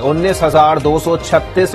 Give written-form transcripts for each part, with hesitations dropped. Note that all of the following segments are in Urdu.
19,236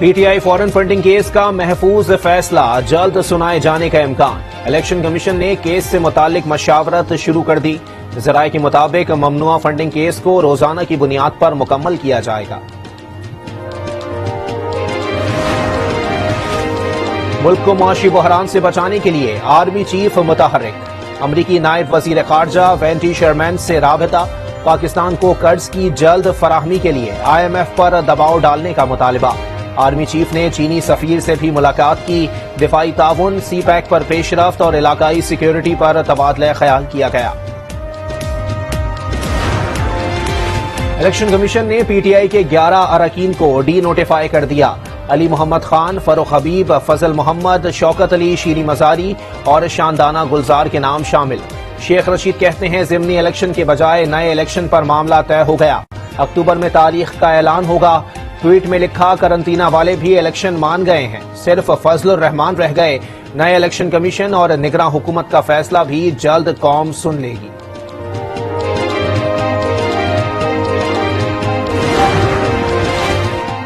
PTI فورن فنڈنگ کیس کا محفوظ فیصلہ جلد سنائے جانے کا امکان. الیکشن کمیشن نے کیس سے متعلق مشاورت شروع کر دی. ذرائع کے مطابق ممنوعہ فنڈنگ کیس کو روزانہ کی بنیاد پر مکمل کیا جائے گا. ملک کو معاشی بحران سے بچانے کے لیے آرمی چیف متحرک. امریکی نائب وزیر خارجہ وینٹی شرمین سے رابطہ. پاکستان کو قرض کی جلد فراہمی کے لیے IMF پر دباؤ ڈالنے کا مطالبہ. آرمی چیف نے چینی سفیر سے بھی ملاقات کی. دفاعی تعاون، سی پیک پر پیش رفت اور علاقائی سیکیورٹی پر تبادلہ خیال کیا گیا. الیکشن کمیشن نے PTI کے 11 اراکین کو ڈی نوٹیفائی کر دیا. علی محمد خان، فاروق حبیب، فضل محمد، شوکت علی، شیریں مزاری اور شاندانہ گلزار کے نام شامل. شیخ رشید کہتے ہیں ضمنی الیکشن کے بجائے نئے الیکشن پر معاملہ طے ہو گیا. اکتوبر میں تاریخ کا اعلان ہوگا. ٹویٹ میں لکھا کرنٹینہ والے بھی الیکشن مان گئے ہیں، صرف فضل الرحمان رہ گئے. نئے الیکشن کمیشن اور نگراں حکومت کا فیصلہ بھی جلد قوم سن لے گی.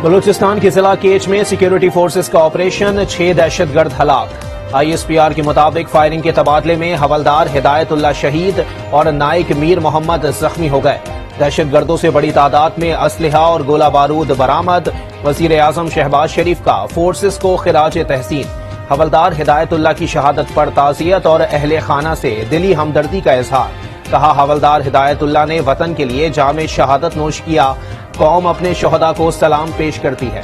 بلوچستان کے ضلع کیچ میں سیکیورٹی فورسز کا آپریشن، 6 دہشت گرد ہلاک. ISPR کے مطابق فائرنگ کے تبادلے میں حوالدار ہدایت اللہ شہید اور نائک میر محمد زخمی ہو گئے. دہشت گردوں سے بڑی تعداد میں اسلحہ اور گولہ بارود برآمد. وزیر اعظم شہباز شریف کا فورسز کو خراج تحسین. حوالدار ہدایت اللہ کی شہادت پر تعزیت اور اہل خانہ سے دلی ہمدردی کا اظہار. کہا حوالدار ہدایت اللہ نے وطن کے لیے جام شہادت نوش کیا. قوم اپنے شہداء کو سلام پیش کرتی ہے.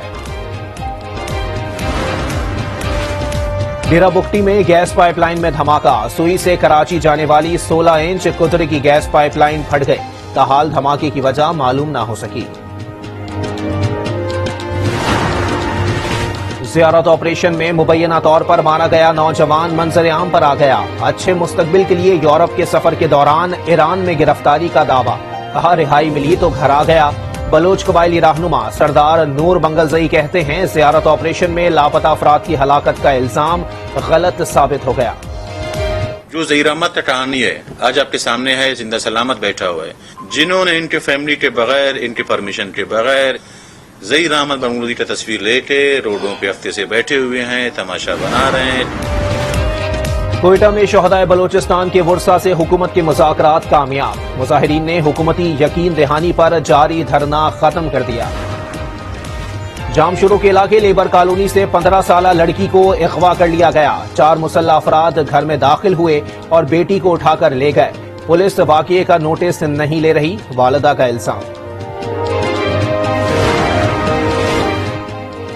ڈیرہ بگٹی میں گیس پائپ لائن میں دھماکہ. سوئی سے کراچی جانے والی 16 انچ قطر کی گیس پائپ لائن پھٹ گئی. تاحال دھماکے کی وجہ معلوم نہ ہو سکی. زیارت آپریشن میں مبینہ طور پر مارا گیا نوجوان منظر عام پر آ گیا. اچھے مستقبل کے لیے یورپ کے سفر کے دوران ایران میں گرفتاری کا دعویٰ. کہا رہائی ملی تو گھر آ گیا. بلوچ قبائلی رہنما سردار نور بنگلزئی کہتے ہیں زیارت آپریشن میں لاپتہ افراد کی ہلاکت کا الزام غلط ثابت ہو گیا. جو ظہیر احمد ٹٹانی ہے آج آپ کے سامنے ہے، زندہ سلامت بیٹھا ہوا ہے. جنہوں نے ان کے فیملی کے بغیر، ان کے پرمیشن کے بغیر ظہیر احمد بنگلوری کا تصویر لے کے روڈوں پہ ہفتے سے بیٹھے ہوئے ہیں، تماشا بنا رہے ہیں. کوئٹہ میں شہدائے بلوچستان کے ورثاء سے حکومت کے مذاکرات کامیاب. مظاہرین نے حکومتی یقین دہانی پر جاری دھرنا ختم کر دیا. جام شروع کے علاقے لیبر کالونی سے 15 سالہ لڑکی کو اغوا کر لیا گیا. 4 مسلح افراد گھر میں داخل ہوئے اور بیٹی کو اٹھا کر لے گئے. پولیس واقعے کا نوٹس نہیں لے رہی، والدہ کا الزام.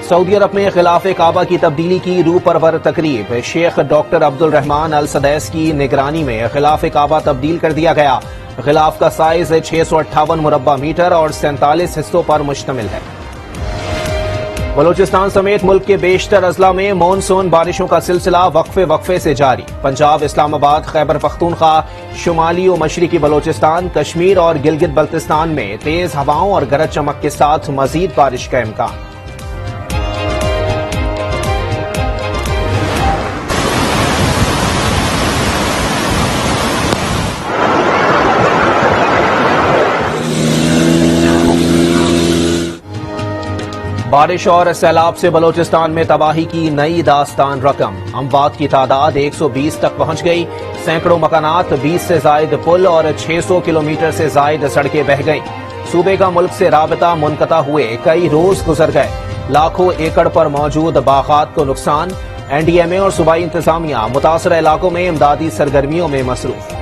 سعودی عرب میں خلاف کعبہ کی تبدیلی کی روح پرور تقریب. شیخ ڈاکٹر عبد الرحمان السدیس کی نگرانی میں خلاف کعبہ تبدیل کر دیا گیا. غلاف کا سائز 658 مربع میٹر اور 47 حصوں پر مشتمل ہے. بلوچستان سمیت ملک کے بیشتر اضلاع میں مونسون بارشوں کا سلسلہ وقفے سے جاری. پنجاب، اسلام آباد، خیبر پختونخوا، شمالی و مشرقی بلوچستان، کشمیر اور گلگت بلتستان میں تیز ہواؤں اور گرج چمک کے ساتھ مزید بارش کا امکان. بارش اور سیلاب سے بلوچستان میں تباہی کی نئی داستان رقم. اموات کی تعداد 120 تک پہنچ گئی. سینکڑوں مکانات، 20 سے زائد پل اور 600 کلومیٹر سے زائد سڑکیں بہہ گئیں. صوبے کا ملک سے رابطہ منقطع ہوئے کئی روز گزر گئے. لاکھوں ایکڑ پر موجود باغات کو نقصان. NDMA اور صوبائی انتظامیہ متاثرہ علاقوں میں امدادی سرگرمیوں میں مصروف.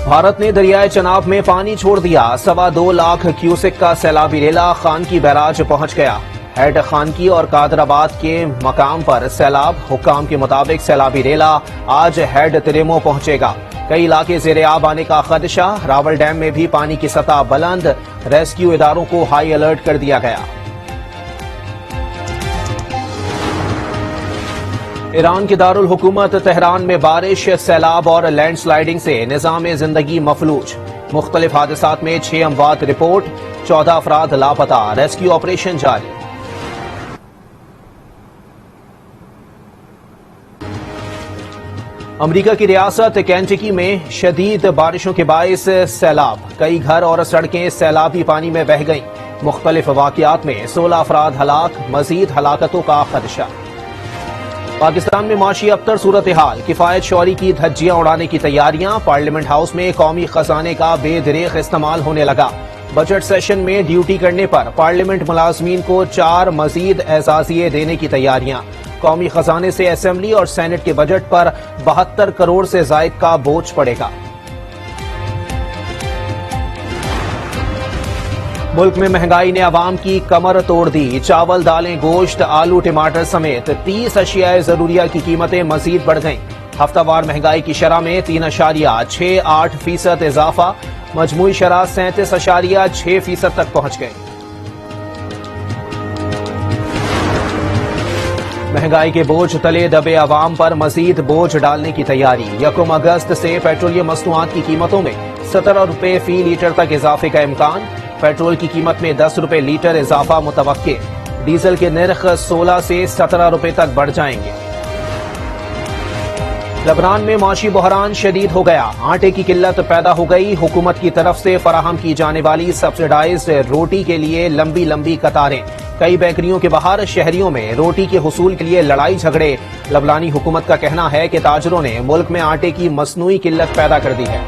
بھارت نے دریائے چناب میں پانی چھوڑ دیا. 2.25 لاکھ کیوسک کا سیلابی ریلا خانکی بیراج پہنچ گیا. ہیڈ خانکی اور قادر آباد کے مقام پر سیلاب. حکام کے مطابق سیلابی ریلا آج ہیڈ تریمو پہنچے گا. کئی علاقے زیر آب آنے کا خدشہ. راول ڈیم میں بھی پانی کی سطح بلند. ریسکیو اداروں کو ہائی الرٹ کر دیا گیا. ایران کے دارالحکومت تہران میں بارش، سیلاب اور لینڈ سلائیڈنگ سے نظام زندگی مفلوج. مختلف حادثات میں 6 اموات رپورٹ، 14 افراد لاپتہ. ریسکیو آپریشن جاری. امریکہ کی ریاست کینٹکی میں شدید بارشوں کے باعث سیلاب، کئی گھر اور سڑکیں سیلابی پانی میں بہہ گئیں۔ مختلف واقعات میں 16 افراد ہلاک، مزید ہلاکتوں کا خدشہ۔ پاکستان میں معاشی ابتر صورتحال، کفایت شعوری کی دھجیاں اڑانے کی تیاریاں، پارلیمنٹ ہاؤس میں قومی خزانے کا بے دریغ استعمال ہونے لگا۔ بجٹ سیشن میں ڈیوٹی کرنے پر پارلیمنٹ ملازمین کو 4 مزید اعزازیے دینے کی تیاریاں۔ قومی خزانے سے اسمبلی اور سینٹ کے بجٹ پر 72 کروڑ سے زائد کا بوجھ پڑے گا۔ ملک میں مہنگائی نے عوام کی کمر توڑ دی، چاول، دالیں، گوشت، آلو، ٹماٹر سمیت 30 اشیاء ضروریہ کی قیمتیں مزید بڑھ گئیں۔ ہفتہ وار مہنگائی کی شرح میں 3.68% اضافہ، مجموعی شرح 37.6% تک پہنچ گئی۔ مہنگائی کے بوجھ تلے دبے عوام پر مزید بوجھ ڈالنے کی تیاری۔ 1 اگست سے پیٹرولیم مصنوعات کی قیمتوں میں 17 روپے فی لیٹر تک اضافے کا امکان، پیٹرول کی قیمت میں 10 روپے لیٹر اضافہ متوقع، ڈیزل کے نرخ 16 سے 17 روپے تک بڑھ جائیں گے۔ لبنان میں معاشی بحران شدید ہو گیا، آٹے کی قلت پیدا ہو گئی، حکومت کی طرف سے فراہم کی جانے والی سبسڈائزڈ روٹی کے لیے لمبی لمبی قطاریں، کئی بیکریوں کے باہر شہریوں میں روٹی کے حصول کے لیے لڑائی جھگڑے۔ لبنانی حکومت کا کہنا ہے کہ تاجروں نے ملک میں آٹے کی مصنوعی قلت پیدا کر دی ہے۔